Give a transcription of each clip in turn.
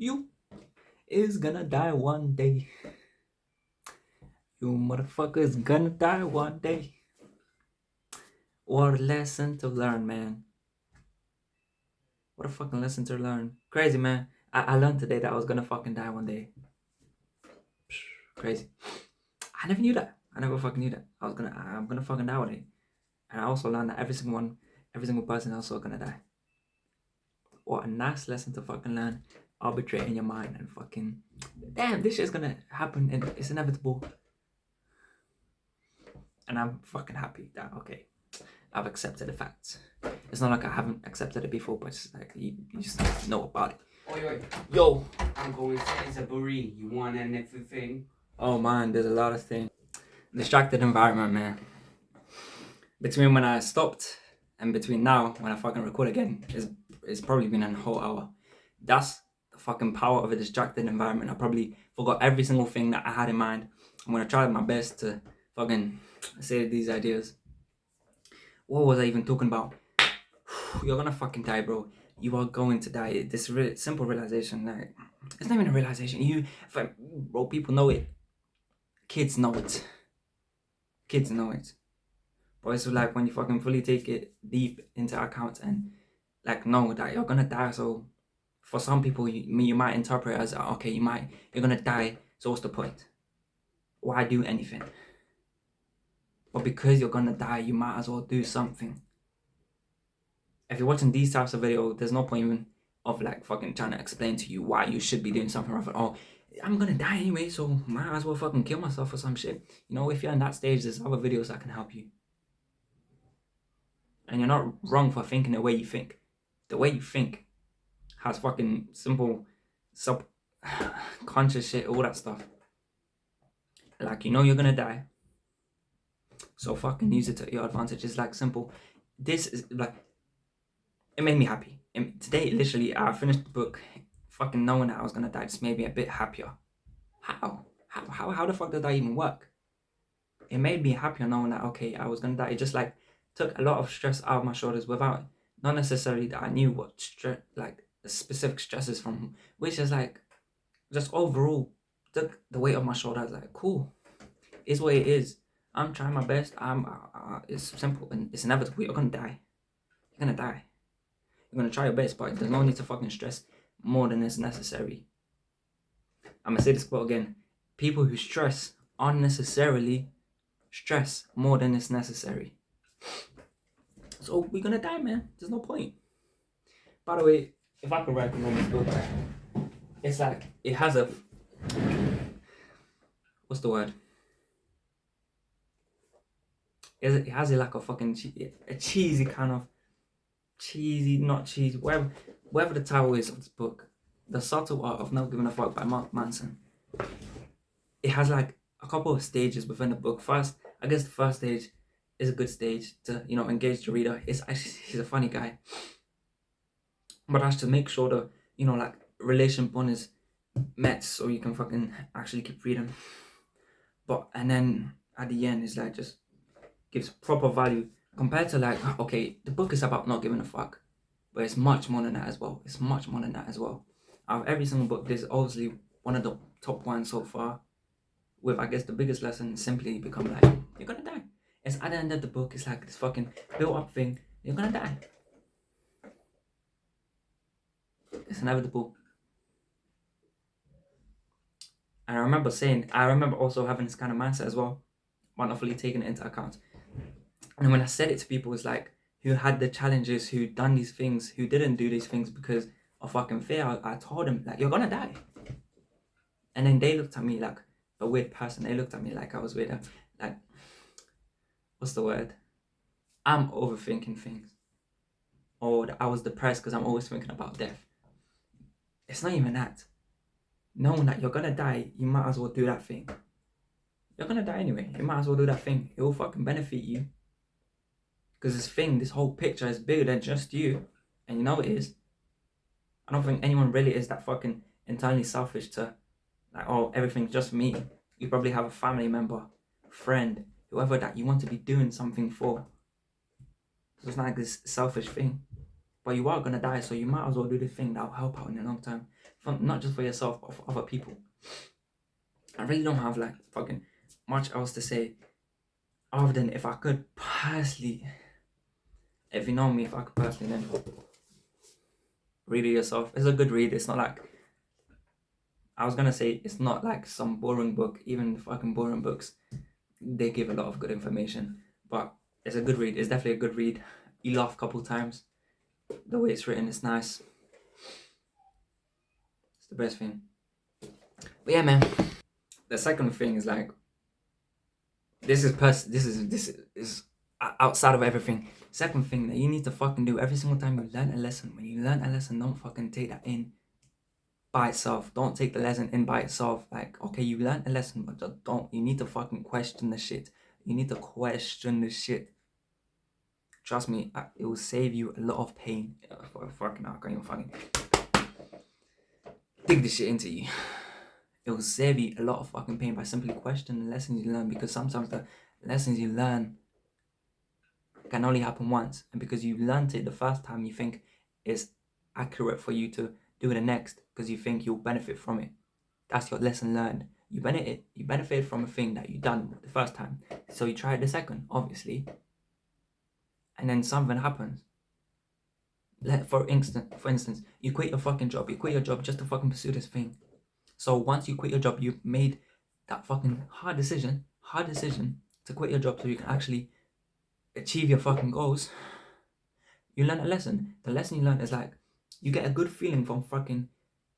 You is gonna die one day. You motherfucker is gonna die one day. What a lesson to learn, man. What a fucking lesson to learn. Crazy, man. I learned today that I was gonna fucking die one day. Crazy. I never knew that. I never fucking knew that. I'm gonna fucking die one day. And I also learned that every single person is also gonna die. What a nice lesson to fucking learn. Arbitrate in your mind and fucking damn, this shit's gonna happen and it's inevitable. And I'm fucking happy that okay, I've accepted the facts. It's not like I haven't accepted it before, but it's like you just know about it. Wait. Yo, I'm going to Zaburi. You want anything? oh man, there's a lot of things. Distracted environment, man. Between when I stopped and between now when I fucking record again, it's probably been a whole hour. That's the fucking power of a distracted environment. I probably forgot every single thing that I had in mind. I'm gonna try my best to fucking say these ideas. What was I even talking about? You're gonna fucking die, bro. You are going to die. This simple realization, like, it's not even a realization. Bro, people know it. Kids know it. Kids know it. But it's like when you fucking fully take it deep into account and like know that you're gonna die. So for some people, you might interpret it as okay, you're gonna die. So what's the point? Why do anything? But because you're gonna die, you might as well do something. If you're watching these types of videos, there's no point even of like fucking trying to explain to you why you should be doing something. Rather, oh, I'm gonna die anyway, so might as well fucking kill myself or some shit. You know, if you're in that stage, there's other videos that can help you. And you're not wrong for thinking the way you think. The way you think has fucking simple subconscious shit, all that stuff. Like, you know you're gonna die. So fucking use it to your advantage. It's like simple. This is like, it made me happy. And today, literally, I finished the book fucking knowing that I was gonna die. Just made me a bit happier. How the fuck did that even work? It made me happier knowing that, okay, I was gonna die. It just like took a lot of stress out of my shoulders without, not necessarily that I knew what like the specific stresses from, which is like, just overall took the weight off my shoulders. Like, cool, it's what it is. I'm trying my best. It's simple and it's inevitable. You're gonna die. You're gonna die. You're gonna try your best, but there's no need to fucking stress more than is necessary. I'm gonna say this quote again. People who stress unnecessarily stress more than is necessary. So we're gonna die, man. There's no point. By the way, if I could recommend this book, it's like it has a, what's the word? It has like a fucking a cheesy kind of cheesy, not cheesy, whatever the title is of this book, The Subtle Art of Not Giving a Fuck by Mark Manson. It has like a couple of stages within the book. First, I guess the first stage is a good stage to, you know, engage the reader. He's a funny guy, but that's to make sure the, you know, like relation bond is met so you can fucking actually keep reading. But and then at the end, it's like just gives proper value compared to like, okay, the book is about not giving a fuck, but it's much more than that as well. It's much more than that as well. Out of every single book, this is obviously one of the top ones so far, with I guess the biggest lesson simply become like, you're gonna die. It's at the end of the book, it's like this fucking built up thing, you're gonna die. It's inevitable. And I remember also having this kind of mindset as well, but not fully taking it into account. And when I said it to people, it's like, who had the challenges, who done these things, who didn't do these things because of fucking fear, I told them, like, you're gonna die. And then they looked at me like a weird person. They looked at me like I was weird. Like, what's the word? I'm overthinking things. Or I was depressed because I'm always thinking about death. It's not even that. Knowing that you're gonna die, you might as well do that thing. You're gonna die anyway. You might as well do that thing. It will fucking benefit you. Because this whole picture is bigger than just you. And you know it is. I don't think anyone really is that fucking entirely selfish to, like, oh, everything's just me. You probably have a family member, friend, whoever that you want to be doing something for. So it's not like this selfish thing. But you are gonna die, so you might as well do the thing that will help out in the long term, not just for yourself but for other people. I really don't have like fucking much else to say other than if I could personally, if you know me, if I could personally, then read it yourself. It's a good read. It's not like, I was gonna say it's not like some boring book. Even the fucking boring books, they give a lot of good information. But it's a good read. It's definitely a good read. You laugh a couple times. The way it's written is nice. It's the best thing. But yeah, man. The second thing is like, this is outside of everything. Second thing that you need to fucking do every single time you learn a lesson. When you learn a lesson, don't fucking take that in by itself. Don't take the lesson in by itself. Like, okay, you learned a lesson, but don't. You need to fucking question the shit. You need to question the shit. Trust me, it will save you a lot of pain. Fucking, I can't even fucking dig this shit into you. It will save you a lot of fucking pain by simply questioning the lessons you learn, because sometimes the lessons you learn can only happen once, and because you learned it the first time, you think it's accurate for you to do it the next, because you think you'll benefit from it. That's your lesson learned. You benefit from a thing that you done the first time, so you try it the second, obviously, and then something happens. For instance, you quit your fucking job. You quit your job just to fucking pursue this thing. So once you quit your job, you've made that fucking hard decision to quit your job so you can actually achieve your fucking goals. You learn a lesson. The lesson you learn is like, you get a good feeling from fucking,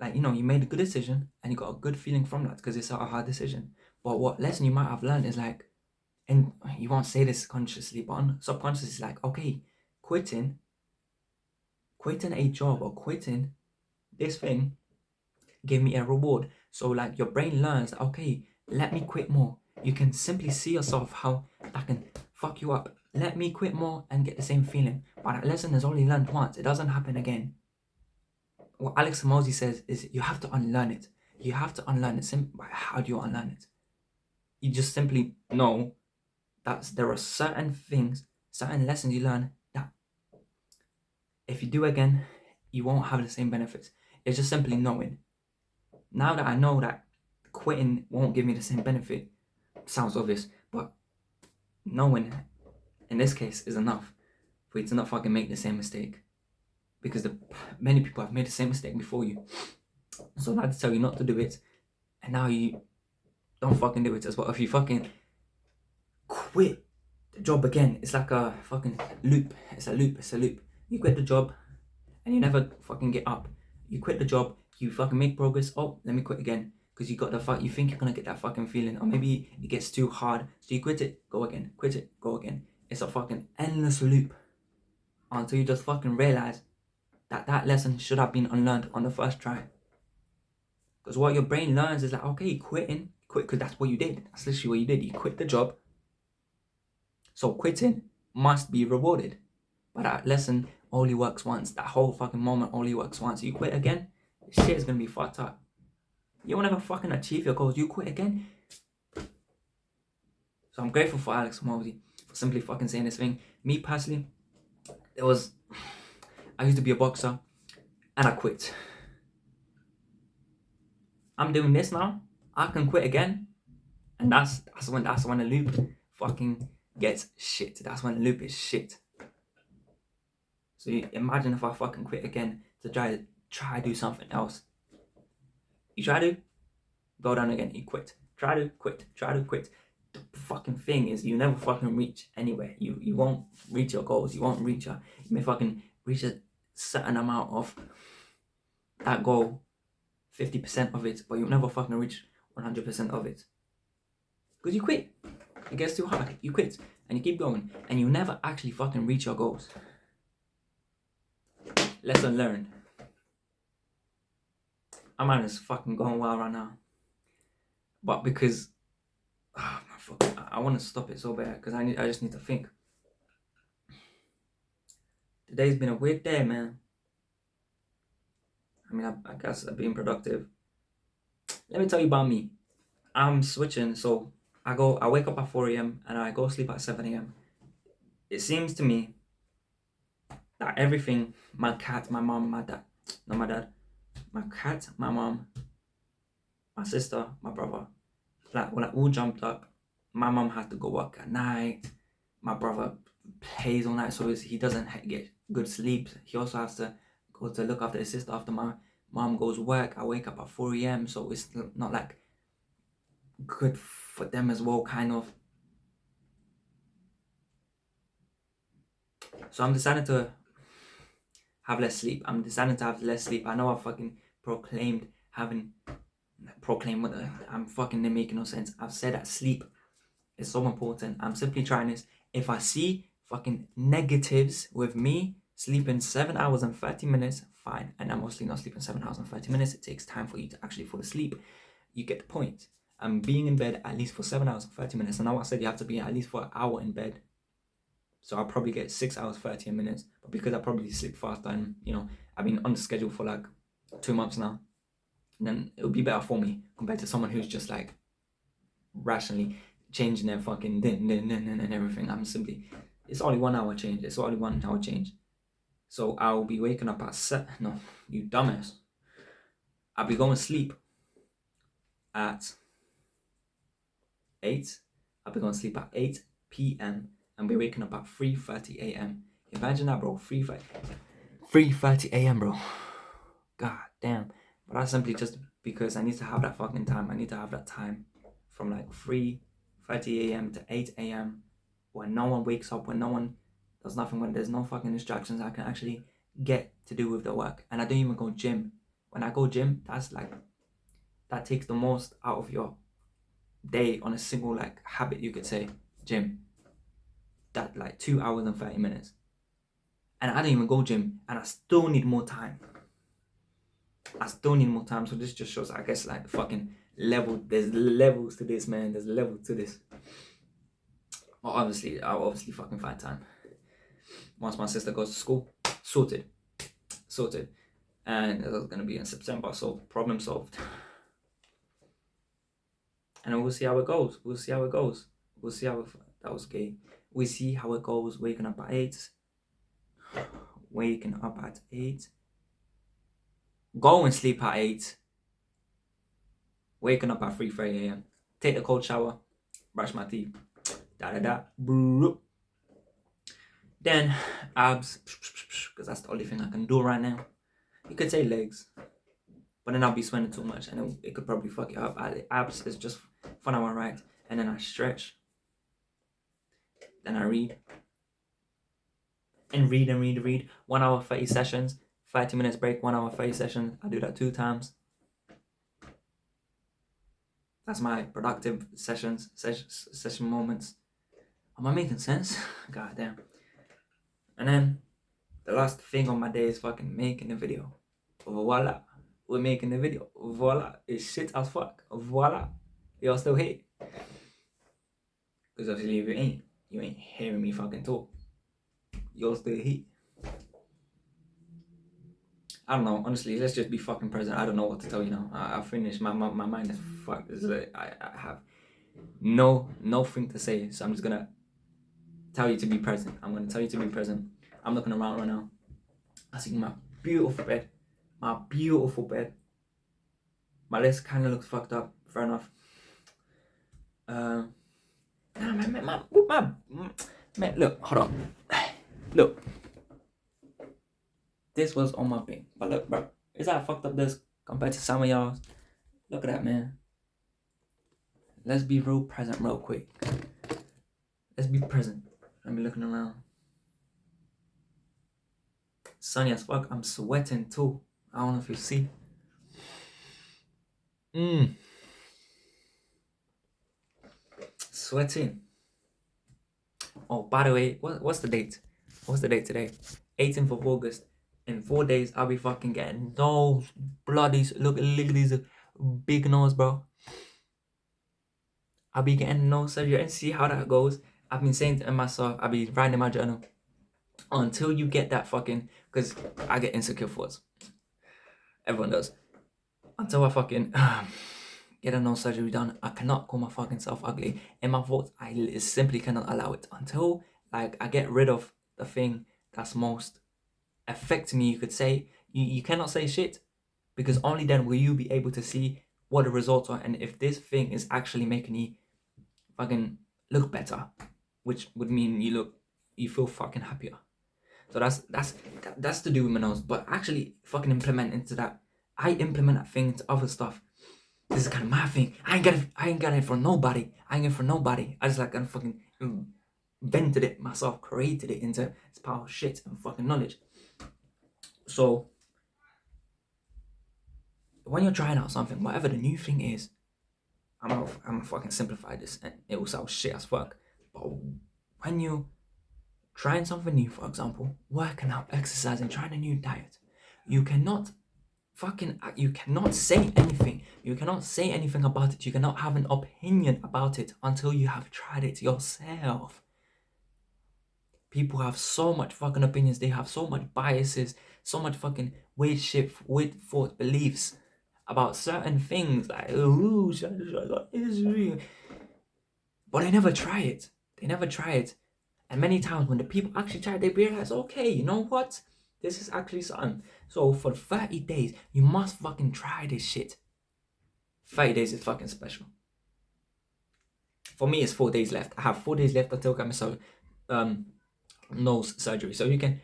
like, you know, you made a good decision and you got a good feeling from that because it's a hard decision. But what lesson you might have learned is like, and you won't say this consciously, but subconsciously, it's like, okay, quitting a job or quitting this thing gave me a reward. So like your brain learns that, okay, let me quit more. You can simply see yourself how that can fuck you up. Let me quit more and get the same feeling. But that lesson is only learned once. It doesn't happen again. What Alex Hormozi says is you have to unlearn it. You have to unlearn it. How do you unlearn it? You just simply know that there are certain things, certain lessons you learn that if you do again, you won't have the same benefits. It's just simply knowing. Now that I know that quitting won't give me the same benefit, sounds obvious, but knowing in this case is enough for you to not fucking make the same mistake, because many people have made the same mistake before you. So I had to tell you not to do it, and now you don't fucking do it as well. If you fucking quit the job again, it's like a fucking loop. It's a loop. You quit the job and you never fucking get up. You quit the job, you fucking make progress. Oh, let me quit again, because you got you think you're gonna get that fucking feeling, or maybe it gets too hard, so you quit it, go again, quit it, go again. It's a fucking endless loop until you just fucking realize that lesson should have been unlearned on the first try. Because what your brain learns is like, okay, quit, because that's what you did. That's literally what you did. You quit the job. So quitting must be rewarded. But that lesson only works once. That whole fucking moment only works once. You quit again, shit is gonna be fucked up. You won't ever fucking achieve your goals. You quit again. So I'm grateful for Alex Hormozi for simply fucking saying this thing. Me personally, I used to be a boxer and I quit. I'm doing this now. I can quit again, and that's when the loop fucking gets shit. That's when the loop is shit. So you imagine if I fucking quit again to try to do something else. You try to go down again, you quit. Try to quit. The fucking thing is, you never fucking reach anywhere. You won't reach your goals. You may fucking reach a certain amount of that goal, 50% of it, but you'll never fucking reach 100% of it. Because you quit. It gets too hard. You quit. And you keep going. And you never actually fucking reach your goals. Lesson learned. My mind is fucking going wild right now. But because I want to stop it so bad, because I just need to think. Today's been a weird day, man. I mean, I guess I'm being productive. Let me tell you about me. I'm switching, so I wake up at 4 a.m. and I go sleep at 7 a.m. It seems to me that everything, my cat, my mom, my dad, not my dad, my cat, my mom, my sister, my brother, like when I all jumped up, my mom had to go work at night. My brother plays all night, so he doesn't get good sleep. He also has to go to look after his sister after my mom goes work. I wake up at 4 a.m, so it's not like good for them as well, kind of. So I'm deciding to have less sleep. I'm deciding to have less sleep. I know I fucking proclaimed what I'm fucking making no sense. I've said that sleep is so important. I'm simply trying this. If I see fucking negatives with me sleeping 7 hours and 30 minutes, fine. And I'm mostly not sleeping 7 hours and 30 minutes. It takes time for you to actually fall asleep. You get the point. I'm being in bed at least for 7 hours and 30 minutes. And now I said you have to be at least for an hour in bed. So I'll probably get 6 hours, 30 minutes. But because I probably sleep faster and, I've been on the schedule for like 2 months now, then it'll be better for me compared to someone who's just like rationally changing their fucking din and everything. It's only 1 hour change. It's only 1 hour change. So I'll be waking up at no, you dumbass. I'll be going to sleep at 8. I'll be going to sleep at 8 p.m. and be waking up at 3:30 a.m. Imagine that, bro. 3:30 a.m, bro. God damn. But that's simply just because I need to have that fucking time. I need to have that time from like 3:30 a.m. to 8 a.m. when no one wakes up, when no one does nothing, when there's no fucking distractions. I can actually get to do with the work. And I don't even go gym. When I go gym, that takes the most out of your day on a single like habit, you could say. Gym. That like 2 hours and 30 minutes. And I don't even go gym, and I still need more time. So this just shows, I guess, like the fucking level. There's levels to this, man. There's levels to this. Well, obviously, I'll obviously fucking find time. Once my sister goes to school, sorted. And it was gonna be in September, so problem solved. And we'll see how it goes. That was gay. We see how it goes. Waking up at 8. Go and sleep at 8. Waking up at 3:30 a.m. Take the cold shower. Brush my teeth. Then abs, because that's the only thing I can do right now. You could say legs, but then I'll be sweating too much, and it could probably fuck it up. Abs is just fun hour, right? And then I stretch. Then I read. And read. 1 hour 30 sessions. 30 minutes break. 1 hour 30 sessions. I do that 2 times. That's my productive session moments. Am I making sense? God damn. And then the last thing on my day is fucking making a video. Voila. We're making the video. Voila. It's shit as fuck. Voila. Y'all still hate. Because obviously if you ain't hearing me fucking talk. Y'all still hate. I don't know. Honestly, let's just be fucking present. I don't know what to tell you now. I finished. My mind is fucked. I have nothing to say. So I'm just gonna tell you to be present. I'm gonna tell you to be present. I'm looking around right now. I see my beautiful bed. My list kind of looks fucked up. Fair enough. Man, look, hold on. Look. This was on my thing. But look, bro. Is that fucked up this compared to some of y'all? Look at that, man. Let's be real present real quick. Let's be present. Let me looking around. Sunny as fuck. I'm sweating too. I don't know if you see. Sweating. Oh, by the way, what's the date? What's the date today? 18th of August. In 4 days, I'll be fucking getting those bloodies. Look at these big nose, bro. I'll be getting nose surgery and see how that goes. I've been saying to myself, I'll be writing in my journal. Until you get that fucking, because I get insecure thoughts. Everyone does. Until I fucking get a nose surgery done, I cannot call my fucking self ugly. In my thoughts, I simply cannot allow it. Until like I get rid of the thing that's most affecting you could say, you cannot say shit, because only then will you be able to see what the results are and if this thing is actually making you fucking look better, which would mean you feel fucking happier. So that's to do with my nose, but actually fucking implement into that. I implement that thing into other stuff. This is kind of my thing. I ain't got it for nobody. I just like kind of fucking invented it myself, created it into this pile of shit and fucking knowledge. So when you're trying out something, whatever the new thing is, I'm gonna fucking simplify this and it will sound shit as fuck. But when you trying something new, for example, working out, exercising, trying a new diet, you cannot say anything. You cannot say anything about it. You cannot have an opinion about it until you have tried it yourself. People have so much fucking opinions. They have so much biases, so much fucking weird shit, weird thought, beliefs about certain things. Like, ooh, but they never try it. And many times when the people actually try it, they realize, okay, you know what? This is actually something. So for 30 days, you must fucking try this shit. 30 days is fucking special. For me, it's 4 days left. I have 4 days left until I get myself nose surgery. So you can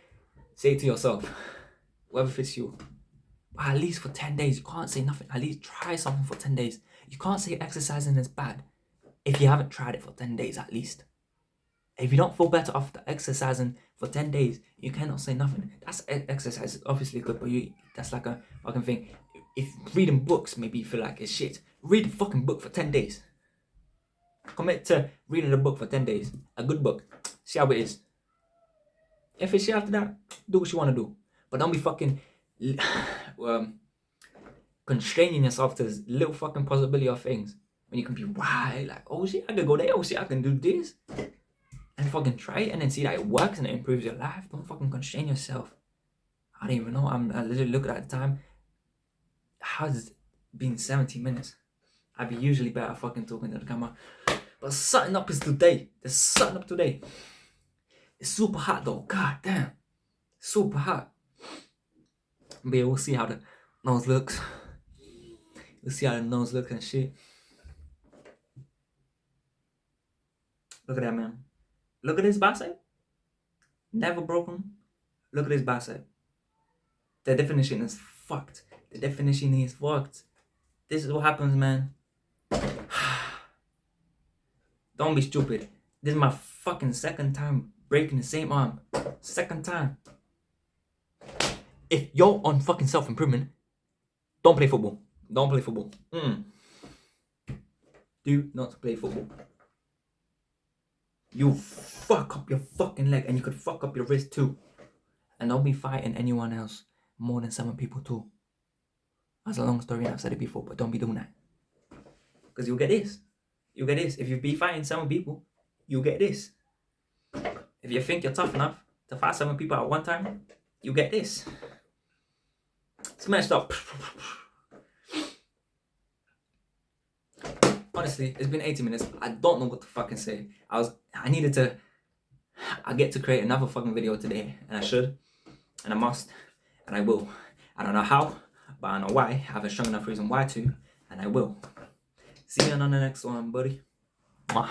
say to yourself, whoever fits you, at least for 10 days, you can't say nothing. At least try something for 10 days. You can't say exercising is bad if you haven't tried it for 10 days at least. If you don't feel better after exercising for 10 days, you cannot say nothing. That's exercise is obviously good, but that's like a fucking thing. If reading books maybe you feel like it's shit, read a fucking book for 10 days. Commit to reading a book for 10 days. A good book. See how it is. If it's shit after that, do what you want to do. But don't be fucking constraining yourself to this little fucking possibility of things. When you can be right, like, oh shit, I can go there. Oh shit, I can do this. And fucking try it and then see that it works and it improves your life. Don't fucking constrain yourself. I don't even know. I literally looked at the time. How's it been 17 minutes? I'd be usually better at fucking talking to the camera. But something up is today. There's something up today. It's super hot though. God damn. Super hot. But yeah, we'll see how the nose looks. We'll see how the nose looks and shit. Look at that, man. Look at this bicep. Never broken. Look at this bicep. The definition is fucked. This is what happens, man. Don't be stupid. This is my fucking second time breaking the same arm. Second time. If you're on fucking self-improvement, don't play football. Do not play football. You fuck up your fucking leg and you could fuck up your wrist too. And don't be fighting anyone else more than 7 people too. That's a long story and I've said it before, but don't be doing that. Because you'll get this. If you be fighting 7 people, you'll get this. If you think you're tough enough to fight 7 people at one time, you get this. It's messed up. Honestly, it's been 80 minutes. I don't know what to fucking say. I get to create another fucking video today, and I should, and I must, and I will. I don't know how, but I know why. I have a strong enough reason why to, and I will. See you on the next one, buddy. Mwah.